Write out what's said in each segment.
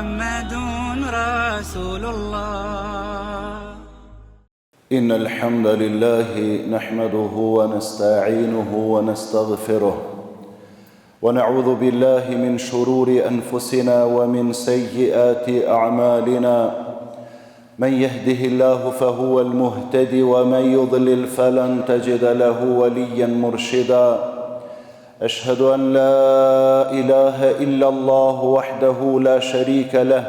محمد رسول الله. إن الحمد لله نحمده ونستعينه ونستغفره ونعوذ بالله من شرور أنفسنا ومن سيئات أعمالنا. من يهده الله فهو المهتدي ومن يضلل فلن تجد له وليا مرشدا. أشهد أن لا إله إلا الله وحده لا شريك له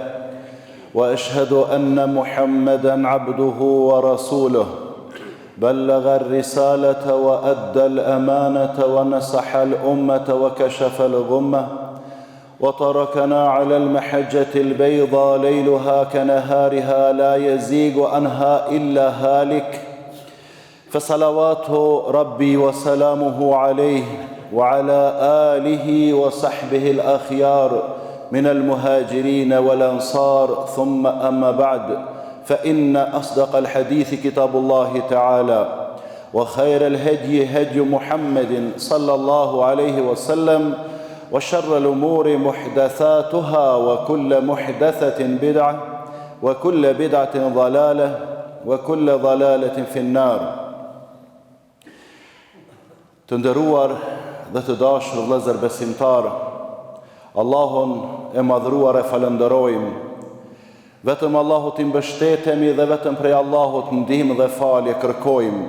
وأشهد أن محمدًا عبده ورسوله. بلغ الرسالة وأدى الأمانة ونصح الأمة وكشف الغمة وتركنا على المحجة البيضاء ليلها كنهارها لا يزيغ عنها إلا هالك. فصلوات ربي وسلامه عليه وعلى آله وصحبه الأخيار من المهاجرين والأنصار. ثم أما بعد، فإن أصدق الحديث كتاب الله تعالى وخير الهدي هدي محمد صلى الله عليه وسلم وشر الأمور محدثاتها وكل محدثة بدعة وكل بدعة ضلالة وكل ضلالة في النار. Të nderuar dhe të dashur vëllezër besimtar, Allahun e madhruar e falenderojmë. Vetëm Allahut i mbështetemi dhe vetëm prej Allahut ndihmë dhe falje kërkojmë.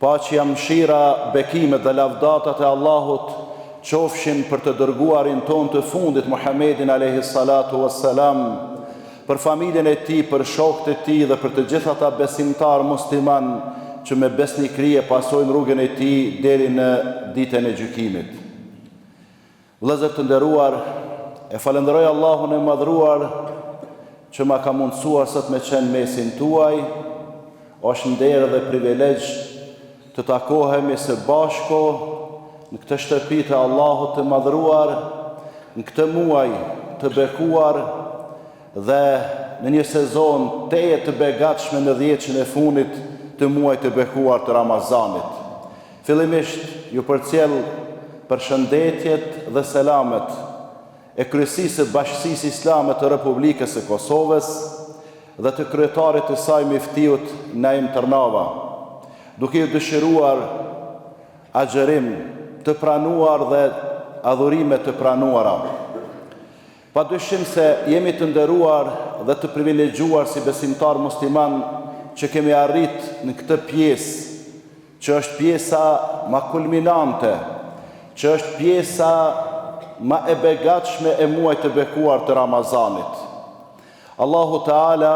Paqja, mëshira, bekimet dhe lavdatat e Allahut qofshin për të dërguarin ton të fundit Muhammedin alayhi salatu wassalam, për familjen e tij, për shokët e tij dhe për të gjithë ata besimtar musliman që me besnikëri e pasojnë rrugën e tij deri në ditën e gjykimit. Vëllezër të nderuar, e falenderoj Allahun e madhruar që ma ka mundësuar sot me qenë mesin tuaj. Është nder dhe privilegj të takohemi së bashku në këtë shtëpi të Allahut të madhruar, në këtë muaj të bekuar dhe në një sezon teje të begatshme në 10 e fundit të muajit të bekuar të Ramazanit. Fillimisht ju përcjell përshëndetjet dhe selamet e kryesisë së Bashkisë Islame të Republikës së Kosovës dhe të kryetarit të saj Miftiut Naim Tërnava, duke ju dëshiruar agjerim të pranuar dhe adhurime të pranuara. Padyshim se jemi të nderuar dhe të privilegjuar si besimtar musliman që kemi arrit në këtë pjesë, që është pjesa ma kulminante, që është pjesa ma e begatshme e muajit të bekuar të Ramazanit. Allahu Teala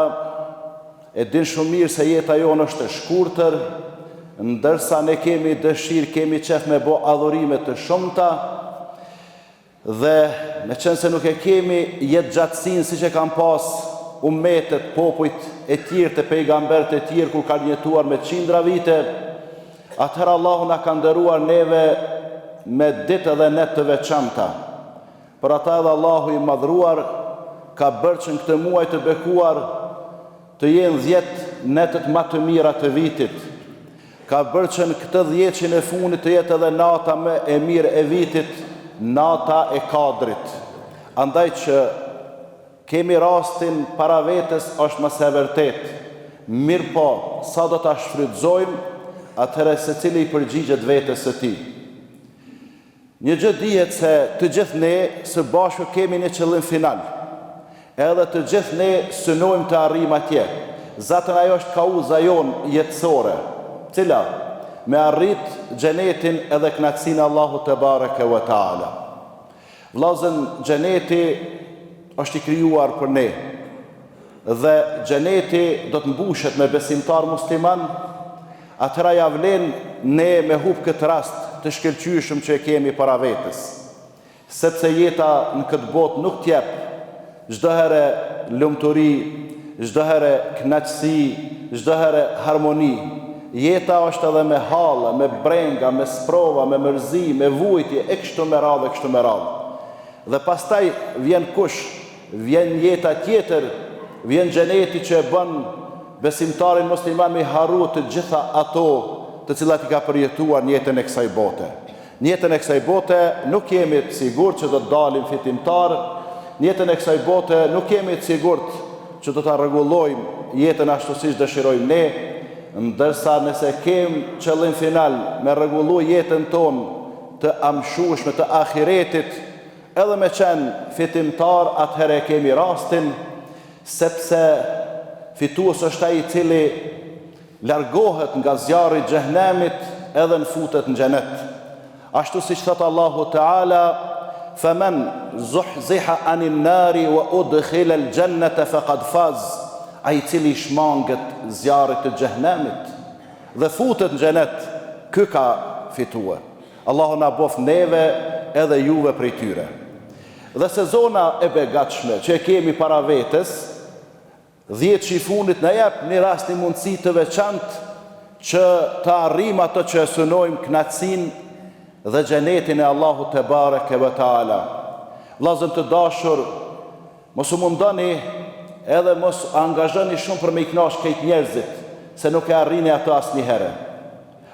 e din shumë mirë se jeta jonë është e shkurtër, ndërsa ne kemi dëshirë, kemi qef me bo adhurime të shumta, dhe me qenë se nuk e kemi jetë gjatësinë si që kam pas ummetet, popujt e tjerë të pejgamberët e tjerë kur kanë jetuar me qindra vite, atëherë Allahu na ka nderuar neve me ditë dhe net të veçanta. Për ata edhe Allahu i madhruar ka bërë që në këtë muaj të bekuar të jenë 10 netët më të mira të vitit. Ka bërë që në këtë 10 e fundit të jetë edhe nata më e mirë e vitit, nata e Kadrit. Andaj që kemi rastin para vetes është më së vërtet. Mirë po, sa do ta shfrytëzojmë, atëherë secili i përgjigjet vetes së tij. Një gjë dihet se të gjithë ne së bashku kemi një qëllim final. Edhe të gjithë ne synojmë të arrijmë atje. Zatën ajo është kauza jonë jetësore, cila me arrit xhenetin edhe kënaqësinë Allahu te bareke ve taala. Vllazën, xheneti është i krijuar për ne dhe xheneti do të mbushet me besimtar musliman. Atëra ja vlen ne me hub këtë rast të shkëlqyeshëm që e kemi para vetes, sepse jeta në këtë botë nuk t'jep çdo herë lumturi, çdo herë kënaqësi, çdo herë harmoni. Jeta është edhe me hallë, me brenga, me sprova, me mërzi, me vujtje, e kështu me radhë, e kështu me radhë. Dhe pastaj vjen kush? Vjen jeta tjetër, vjen xheneti që e bën besimtarin musliman me harru të gjitha ato të cilat i ka përjetuar në jetën e kësaj bote. Në jetën e kësaj bote nuk jemi të sigurt që do të dalim fitimtar, në jetën e kësaj bote nuk jemi të sigurt që do ta rregullojmë jetën ashtu siç dëshirojmë ne, ndërsa nëse kemi qëllim final me rregullu jetën tonë të amshueshme të ahiretit, edhe me qenë fitimtar, atëherë kemi rastin, sepse fitues është ai i cili largohet nga zjarri i xhehenemit edhe në futet në xhenet. Ashtu siç thot Allahu Teala, "Faman zuhziha anin nari wa udkhila al-jannata faqad faz", ai i cili shmanget zjarrit të xhehenemit dhe futet në xhenet, ky ka fituar. Allahu na bof neve edhe juve prej tyre. Dhe sezona e begatshme që e kemi para vetes, 10 që i fundit në jep një rast një mundësi të veçantë që të arrim ato që e synojmë knatësin dhe xhenetin e Allahu te bareke ve taala. Vllazëm të dashur, mos u mundoni edhe mos angazhoni shumë për me i kënaqë këtij njerëzit, se nuk e arrini ato asnjëherë.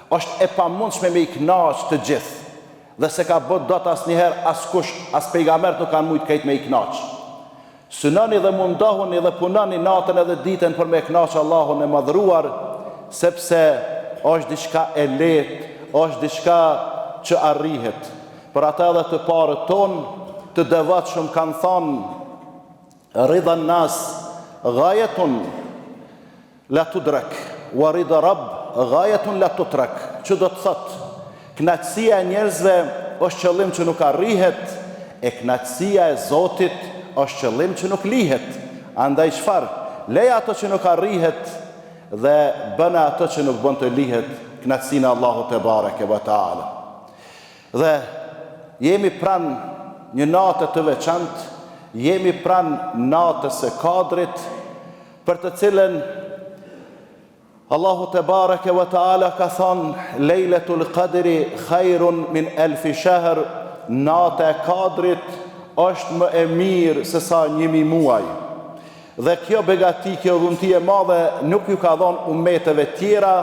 Është e pamundshme me i kënaqë të gjithë, dhe se ka bërë dot asnjëherë askush, as pejgambert nuk kanë mujt këtij me i kënaqë. Synoni dhe mundohuni dhe punoni natën edhe ditën për me kënaqë Allahun e madhruar, sepse është diçka e lehtë, është diçka që arrihet. Për ata dhe të parët tonë, të devotshëm kanë thënë, ridha nas ghayatun la tudrak wa rida rabb ghayatun la tutrak. Që do të thotë, kënaqësia e njerëzve është qëllim që nuk arrihet, e kënaqësia e Zotit është qëllim që nuk lihet. Andaj çfarë? Leja ato që nuk arrihet dhe bëna ato që nuk bën të lihet, kënaqësinë e Allahut te bareke ve taala. Dhe jemi pranë një natë të veçantë, jemi pranë natës së Kadrit, për të cilën Allahu te bareke ve taala ka thënë, Lejletul Qadri khairun min alfi shahr, nata e Kadrit është më e mirë se sa 1000 muaj. Dhe kjo begati, kjo dhunti e madhe nuk ju ka dhënë ummeteve tjera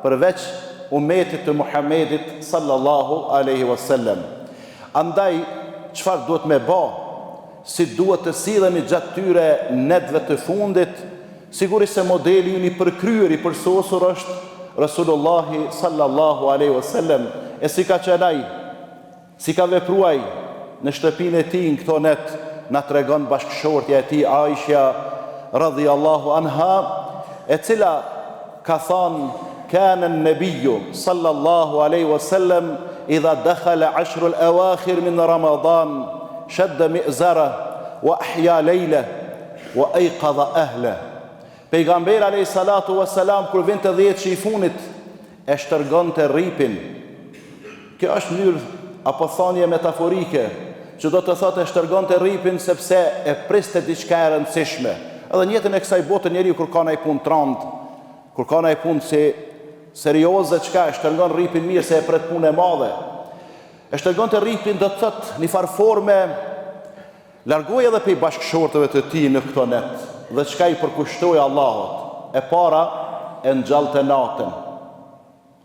përveç ummetit të Muhamedit sallallahu alaihi wasallam. Andaj çfarë duhet me bë? Si duhet të sillemi gjatë tyre netëve të fundit? Sigurisht se modeli i përkryer i përsosur është Rasulullahi sallallahu alaihi wasallam. E si ka qenaj, si ka vepruaj në shtëpinë e tij në këto net, na tregon bashkëshortja e tij Aisha radhiyallahu anha, e cila ka thënë, kana an-nabiyyu sallallahu alaihi wasallam idha dakhala 'ashr al-awakhir min Ramadan shadda mi'zara wa ahya layla wa ayqadha ahla. Pejgamberi alayhi salatu wassalam kur vinte 10 që i funit e shtërgonte rripin. Kjo është mënyrë apo thënie metaforike, që do të thotë e shtërgonte rripin sepse e priste diçka e rëndësishme. Edhe në jetën e kësaj bote njeriu kur ka ndaj punë trand, kur ka ndaj punë si serioze, çka e shtërgon rripin mirë se e pret punë e madhe. E shtërgonte rripin do të thotë në farë forme largoi edhe prej bashkëshortëve të tij në këto net. Dhe çka i përkushtoi Allahut? E para e ngjallte natën.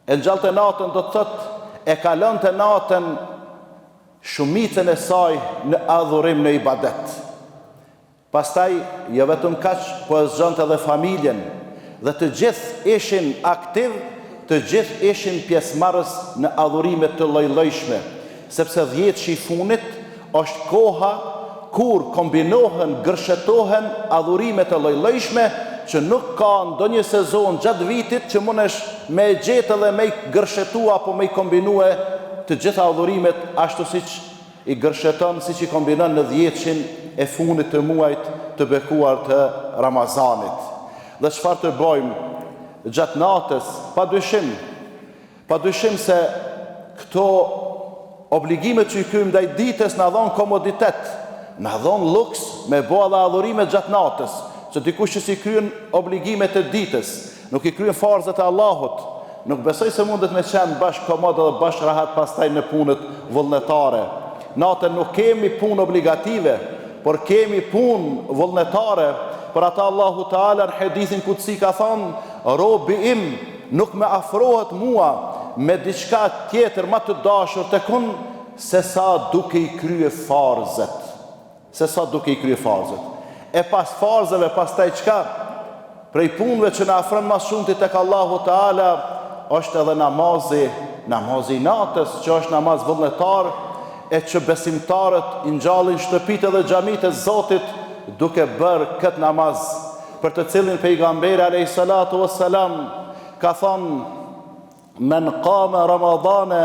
E ngjallte natën do të thotë e kalonte natën shumicën e saj në adhurim, në ibadet. Pastaj jo vetëm kaq, po e zgjonte edhe familjen, dhe të gjithë ishin aktiv, të gjithë ishin pjesëmarrës në adhurime të lloj-llojshme, sepse 10 që i funit është koha kur kombinohen, gërshetohen adhurime të lloj-llojshme që nuk ka ndonjë sezon gjatë vitit që mundesh me gjetë dhe me gërshetua apo me kombinue të gjitha adhurimet ashtu siç i gërsheton, siç i kombinon në 10-shin e fundit të muajit të bekuar të Ramazanit. Dhe çfarë të bëjmë gjatë natës? Padyshim se këto obligimet që i kryjmë ndaj ditës na dhon komoditet, na dhon luks me bëa dhe adhurime gjatë natës, që dikush që si kryen obligimet e ditës, nuk i kryen farzat e Allahut, nuk besoj se mundet me qenë bashkë komod dhe bashkë rahat pastaj në punët vullnetare. Natën nuk kemi punë obligative, por kemi punë vullnetare. Për ata Allahu Teala në hadithin kutsi ka thënë, robi im nuk me afrohet mua me diçka tjetër më të dashur tek unë se sa duke i krye farzet. se sa duke i krye farzët. E pas farzëve, pastaj çka? Prej punëve që na afron më shumë tek Allahu Teala është edhe namazi i natës, që është namaz vullnetar, e që besimtarët i ngjallin shtëpitë dhe xhamitë e Zotit duke bërë këtë namaz, për të cilin pejgamberi alayhi salatu wassalam ka thënë: "Men qama Ramadana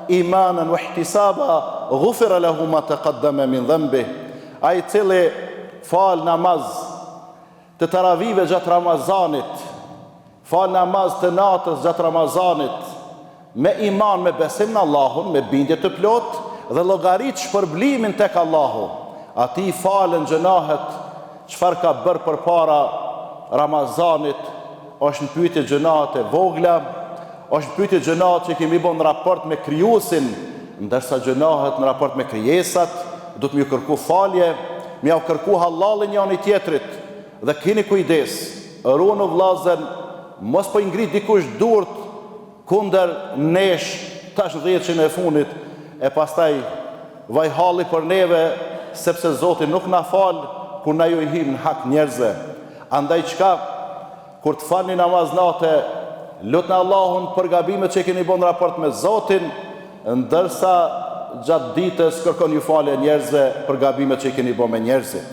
imanan wa ihtisaba, ghufira lahu ma taqaddama min dhanbihi." Ai i cili fal namaz të taravive gjatë Ramazanit, fal namaz të natës gjatë Ramazanit, me iman, me besim në Allahun, me bindje të plot dhe llogarit shpërblimin tek Allahu, ati falen gjunahet çfarë ka bërë përpara Ramazanit, është në pyetje gjunahet e vogla, është në pyetje gjunahet që kemi bën në raport me krijuesin, ndërsa gjunahet në raport me krijesat, do të më kërku falje, më jau kërku hallalin njëri tjetrit. Dhe keni kujdes, ruani vllazën, mos po i ngrit dikush durt kundër nesh tash 10 e fundit, e pastaj vaj halli për neve, sepse Zoti nuk na fal kur na ju i him në hak njerëzve. Andaj çka, kur të falni namaz natë, lutni Allahun për gabimet që keni bën raport me Zotin, ndërsa gjatë ditës kërkoni falje njerëzve për gabimet që keni bën me njerëzit.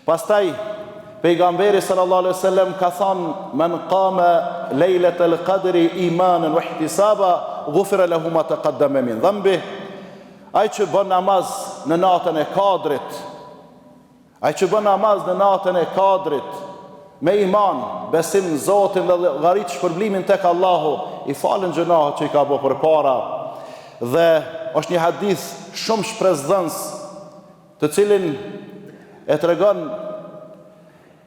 Pastaj pejgamberi sallallahu alaihi wasallam ka thënë: "Men qama lejlatal qadri imanan wa ihtisaba, ghufira lahu ma taqaddama min dhanbihi." Ai që bën namaz në natën e Kadrit, me iman, besim në Zotin dhe llogarit shpërblimin tek Allahu, i falen gjunahet që i ka bërë përpara. Dhe është një hadith shumë shpresdhënës, të cilin e tregon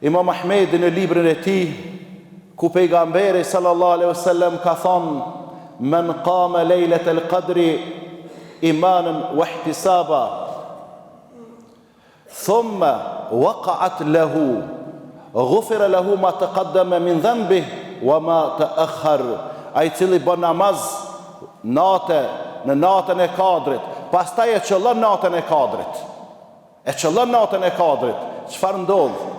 Imam Ahmedi në librin e tij, ku pejgamberi sallallahu alaihi wasallam ka thënë: "Men qama lejlatal qadri imanan wa ihtisaba, thumma waqa'at lahu, ghufira lahu ma taqaddama min dhanbihi wa ma ta'akhkhar." Ai cili bën namaz në natën e Kadrit, pastaj e qëllon natën e Kadrit, çfarë ndodh?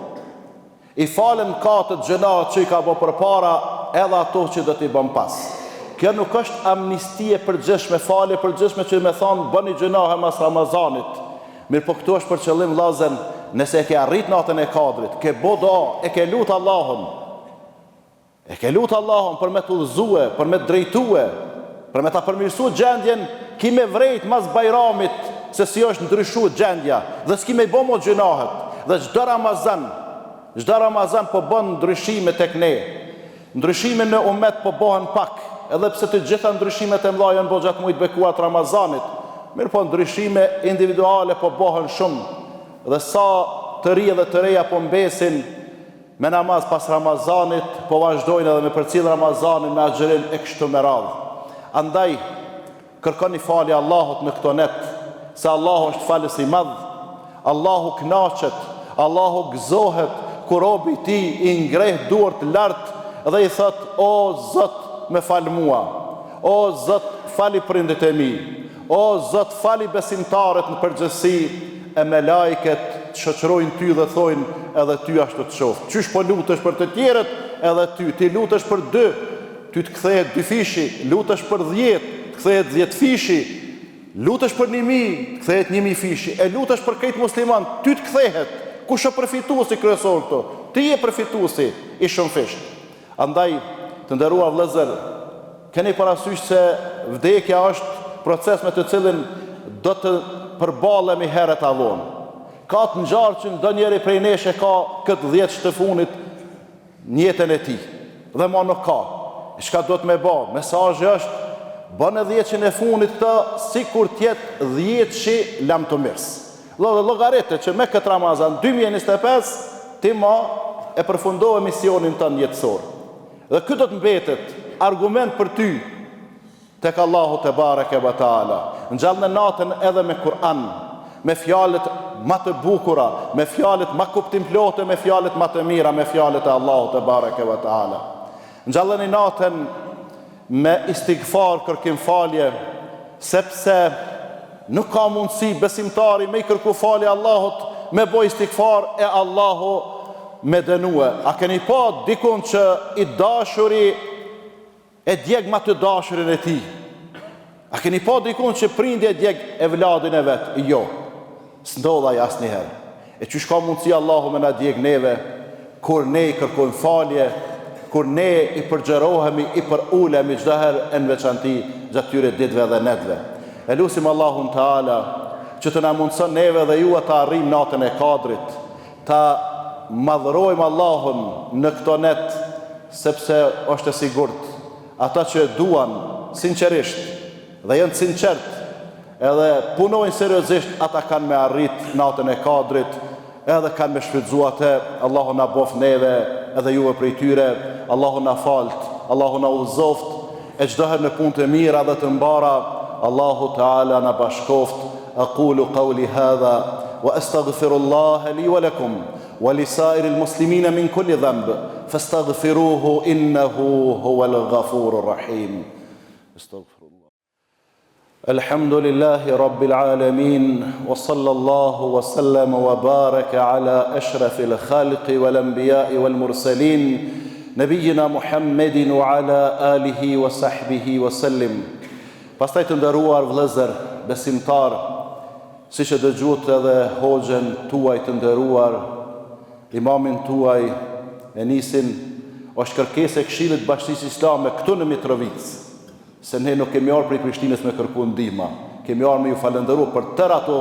I falen katët gjënat që i ka bë përpara, edhe ato që do t'i bën pas. Kjo nuk është amnistie përgjithshme, falje përgjithshme që me thonë bëni gjënahe mas Ramazanit. Mirë po këtu është për qëllim vllazën, nëse e ke arrit natën e Kadrit, ke bo do, e ke lut Allahun. Për me të udhëzue, për me të drejtue, për me ta përmirësue gjendjen, ki me vrejt mas Bajramit, se si është ndryshuar gjendja, dhe s'ki me bo mo gjënahet. Dhe çdo Ramazan po bën ndryshime tek ne. Ndryshime në umet po bëhen pak, edhe pse të gjitha ndryshimet e mëdha janë gjatë muajit bekuar të Ramazanit. Mirë po ndryshime individuale po bëhen shumë. Dhe sa të ri dhe të reja po mbesin me namaz pas Ramazanit, po vazhdojnë edhe me përcjell Ramazanin me agjërim e kështu me radhë. Andaj kërkoni falje Allahut në këto net, se Allahu është falës i madh. Allahu kënaqet, Allahu gëzohet kur robi i tij i ngreh duart lart dhe i thot: "O Zot, më fal mua. O Zot, fali prindit e mi. O Zot, fali besimtarët në përgjithësi." E me lajket të shoqërojnë ty dhe thojnë: "Edhe ty ashtu të qoftë. Qysh po lutesh për të tjerët, edhe ti lutesh për 2, ty të kthehet 2 fishi, lutesh për 10, të kthehet 10 fishi, lutesh për 1000, të kthehet 1000 fishi, e lutesh për këtë musliman, ty të kthehet." Kush është përfituesi kryesor këtu? Ti je përfituesi i shumëfisht. Andaj, të nderuar vëllezër, keni parasysh se vdekja është proces me të cilin do të përballemi herët avon. Ka të ngjarë që ndonjëri prej nesh e ka këtë 10 të funit në jetën e tij. Dhe ma nuk ka. Çka do të më bë? Mesazhi është: bën 10 e funit këtë sikur të jetë 10 lam të mirës. Llogaritë që me këtë Ramazan 2025 ti ma e përfundove misionin tënd jetësor. Dhe këtë do të mbetet argument për ty tek Allahu te bareke ve taala. Ngjall në natën edhe me Kur'an, me fjalët më të bukura, me fjalët më kuptimplote, me fjalët më të mira, me fjalët e Allahut te bareke ve taala. Ngjallni natën me istighfar, kërkim falje, sepse nuk ka mundësi besimtari me i kërku falje Allahut me boj istikfar e Allahu me dënue. A keni pa dikun që i dashuri e djeg ma të dashurin e ti? A keni pa dikun që prindi e djeg e vladin e vetë? Jo, s'ndodha jasë njëherë. E që shka mundësi Allahu me na djeg neve, kur ne i kërkojmë falje, kur ne i përgjerohemi, i për ulemi gjdaher e në veçanti gjatë tyre ditve dhe netve. E lusim Allahun Teala që të na mundëson neve dhe ju ta arrim natën e Kadrit, ta madhërojmë Allahun në këto net, sepse është e sigurt ata që duan sinqerisht dhe janë sinqert edhe punojnë seriozisht, ata kanë me arrit natën e Kadrit, edhe kanë me shfrytzu atë. Allahu na bof neve edhe juve prej tyre, Allahu na falt, Allahu na udhëzoft e çdo herë në punë të mira dhe të mbara. Allahu Teala na bashkoft. Aqulu qawli hadha wa astaghfirullaha li wa lakum wa li sa'iril muslimina min kulli dhanb fastaghfiruhu innahu huwal ghafurur rahim. Astaghfirullah. Alhamdulillahi rabbil alamin wa sallallahu wa sallam wa baraka ala ashrafil khalqi wal anbiya'i wal mursalin nabiyina Muhammedin wa ala alihi wa sahbihi wa sallim. Pastaj të nderuar vëllezër besimtar, si që dëgjuat edhe hoxhen tuaj të nderuar, imamin tuaj e nisin, është kërkesë e Këshillit të Bashkisë Islame këtu në Mitrovicë, se ne nuk kemi ardhur prej Prishtinës me kërku ndihmë, kemi ardhur me ju falënderu për tërë ato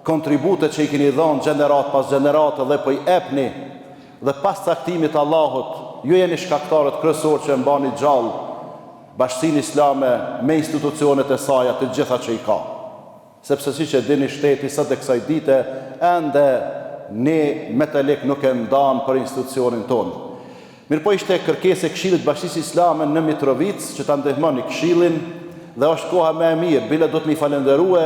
kontribute që i keni dhënë gjenerat pas gjeneratë dhe po i epni, dhe pas caktimit të Allahut, ju jeni shkaktarët kryesor që mbani gjallë Bashkinë Islame me institucionet e saj të gjitha që i ka. Sepse si që dini shteti sot e kësaj dite, ende ne me të lek nuk e ndan për institucionin tonë. Mirë po ishte kërkesë e Këshillit Bashkisë Islame në Mitrovicë që ta ndihmoni Këshillin, dhe është koha më e mirë, bile do të mi falenderue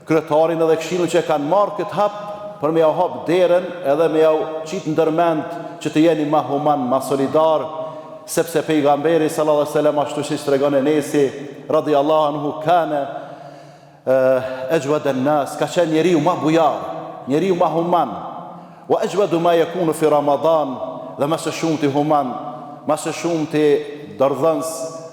kryetarin edhe Këshillin që kanë marrë këtë hap për me ja hap derën edhe me ja qitë ndërmend që të jeni ma human, ma solidar, sepse pejgamberi sallallahu alaihi wasallam ashtu si tregon Enesi radhiyallahu anhu kana ajwad an-nas, ka qenë njeriu ma bujar, njeriu ma human, wa ajwadu ma yakunu fi Ramadan, dhe më së shumti human, më së shumti dardhëns,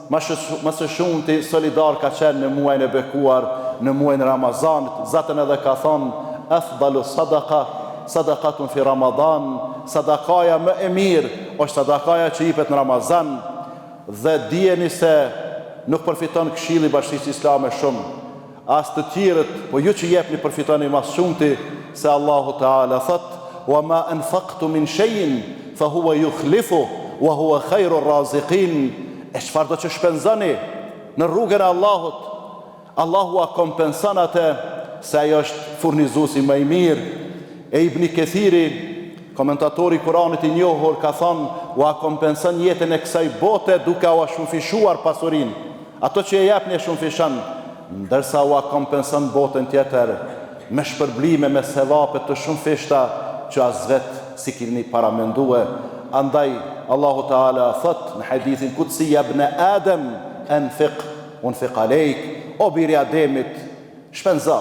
më së shumti solidar ka qenë në muajin e bekuar, në muajin e Ramazanit. Zatën edhe ka thonë afdalu sadaqa sadaqatun fi Ramadan, sadakaja më e mirë është sadakaja që jepet në Ramazan, dhe dijeni se nuk përfiton Këshilli i Bashkisë Islame shumë, as të tjerët, po ju që jepni përfitoni mas shumti, se Allahu Teala thot: "Wa ma anfaqtu min shay'in fa huwa yukhlifu wa huwa khairur raziqin." E çfarë do që shpenzoni në rrugën e Allahut, Allahu a kompenson atë, se ai është furnizuesi më i mirë. E Ibn Kathiri, komentatori i Kuranit i njohur, ka thënë: "Ua kompenson jetën e kësaj bote duke u shumëfishuar pasurinë." Ato që e japni e shumëfishon, ndërsa ua kompenson botën tjetër me shpërblime, me sevape të shumëfishta që as vetë si keni paramendue. Andaj Allahu Teala thot në hadithin kutsi: "Ya ibn Adam anfiq unfiq alejk." O biri Ademit, shpenza,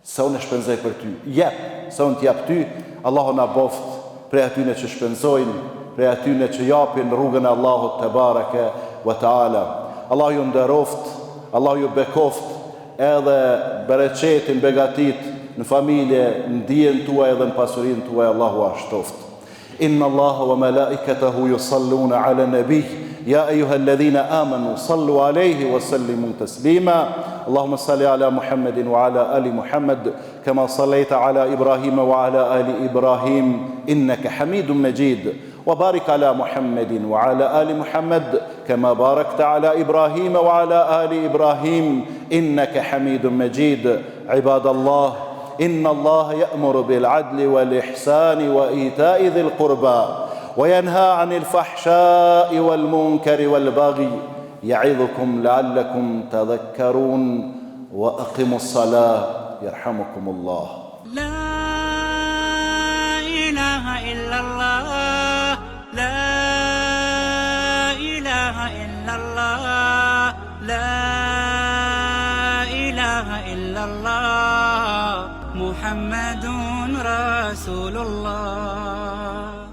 se unë e shpenzoj për ty, jep, se unë t'jep ty. Allahu na boft prej atyne që shpenzojnë, prej atyne që japin rrugën e Allahut te bareke wa taala. Allahu ju nderoft, Allahu ju bekoft edhe bereqetin, begatit në familje, në dijen tuaj dhe në pasurinë tuaj. Allahu ashtoft. Inna Allaha wa malaikatahu yusalluna ala nabi ya ayyuhalladhina amanu sallu alayhi wa sallimu taslima. اللهم صل على محمد وعلى آل محمد كما صليت على إبراهيم وعلى آل إبراهيم إنك حميد مجيد وبارك على محمد وعلى آل محمد كما باركت على إبراهيم وعلى آل إبراهيم إنك حميد مجيد عباد الله إن الله يأمر بالعدل والإحسان وإيتاء ذي القربى وينهى عن الفحشاء والمنكر والبغي يعظكم لعلكم تذكرون وأقيموا الصلاة يرحمكم الله. لا إله إلا الله، لا إله إلا الله، لا إله إلا الله. محمد رسول الله